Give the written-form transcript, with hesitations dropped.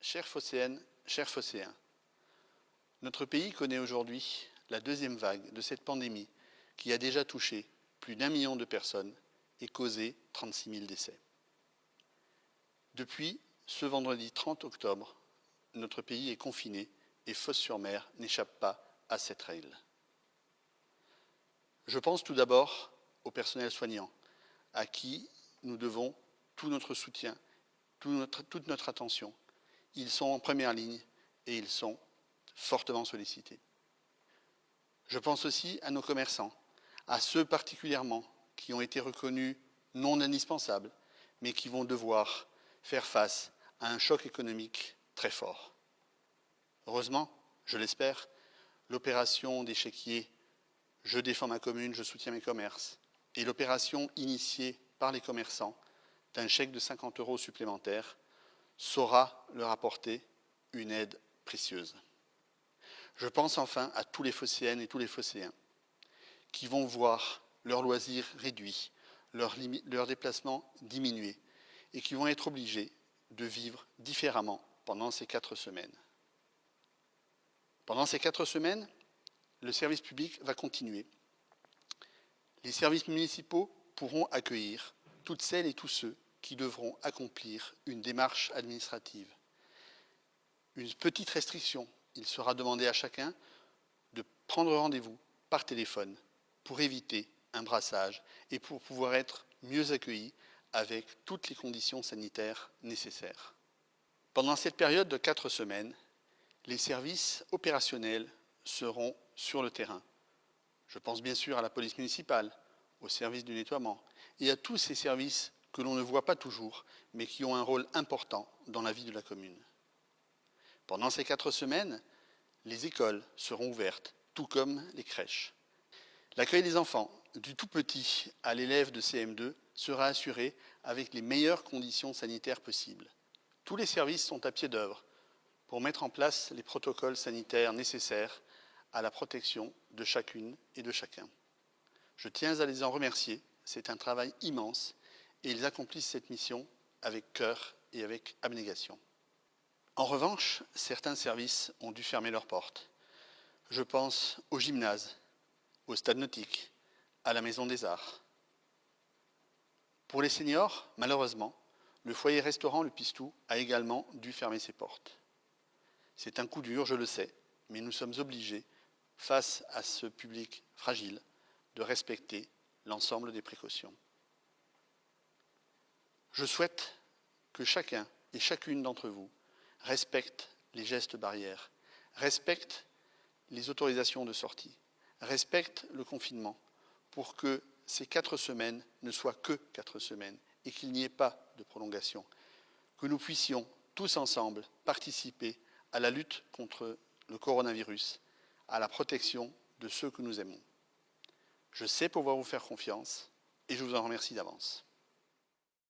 Chères phocéennes, chers phocéens, notre pays connaît aujourd'hui la deuxième vague de cette pandémie qui a déjà touché plus d'1 million de personnes et causé 36 000 décès. Depuis ce vendredi 30 octobre, notre pays est confiné et Fos-sur-Mer n'échappe pas à cette règle. Je pense tout d'abord au personnel soignant, à qui nous devons tout notre soutien, toute notre attention. Ils sont en première ligne et ils sont fortement sollicités. Je pense aussi à nos commerçants, à ceux particulièrement qui ont été reconnus non indispensables, mais qui vont devoir faire face à un choc économique très fort. Heureusement, je l'espère, l'opération des chéquiers « Je défends ma commune, je soutiens mes commerces » et l'opération initiée par les commerçants d'un chèque de 50 € supplémentaires saura leur apporter une aide précieuse. Je pense enfin à tous les phocéennes et tous les phocéens qui vont voir leurs loisirs réduits, leurs déplacements diminués et qui vont être obligés de vivre différemment pendant ces 4 semaines. Pendant ces 4 semaines, le service public va continuer. Les services municipaux pourront accueillir toutes celles et tous ceux qui devront accomplir une démarche administrative. Une petite restriction, il sera demandé à chacun de prendre rendez-vous par téléphone pour éviter un brassage et pour pouvoir être mieux accueillis avec toutes les conditions sanitaires nécessaires. Pendant cette période de 4 semaines, les services opérationnels seront sur le terrain. Je pense bien sûr à la police municipale, au service du nettoiement et à tous ces services que l'on ne voit pas toujours, mais qui ont un rôle important dans la vie de la commune. Pendant ces 4 semaines, les écoles seront ouvertes, tout comme les crèches. L'accueil des enfants, du tout petit à l'élève de CM2, sera assuré avec les meilleures conditions sanitaires possibles. Tous les services sont à pied d'œuvre pour mettre en place les protocoles sanitaires nécessaires à la protection de chacune et de chacun. Je tiens à les en remercier, c'est un travail immense et ils accomplissent cette mission avec cœur et avec abnégation. En revanche, certains services ont dû fermer leurs portes. Je pense au gymnase, au stade nautique, à la Maison des Arts. Pour les seniors, malheureusement, le foyer-restaurant Le Pistou a également dû fermer ses portes. C'est un coup dur, je le sais, mais nous sommes obligés, face à ce public fragile, de respecter l'ensemble des précautions. Je souhaite que chacun et chacune d'entre vous respecte les gestes barrières, respecte les autorisations de sortie, respecte le confinement pour que ces 4 semaines ne soient que 4 semaines et qu'il n'y ait pas de prolongation, que nous puissions tous ensemble participer à la lutte contre le coronavirus, à la protection de ceux que nous aimons. Je sais pouvoir vous faire confiance et je vous en remercie d'avance.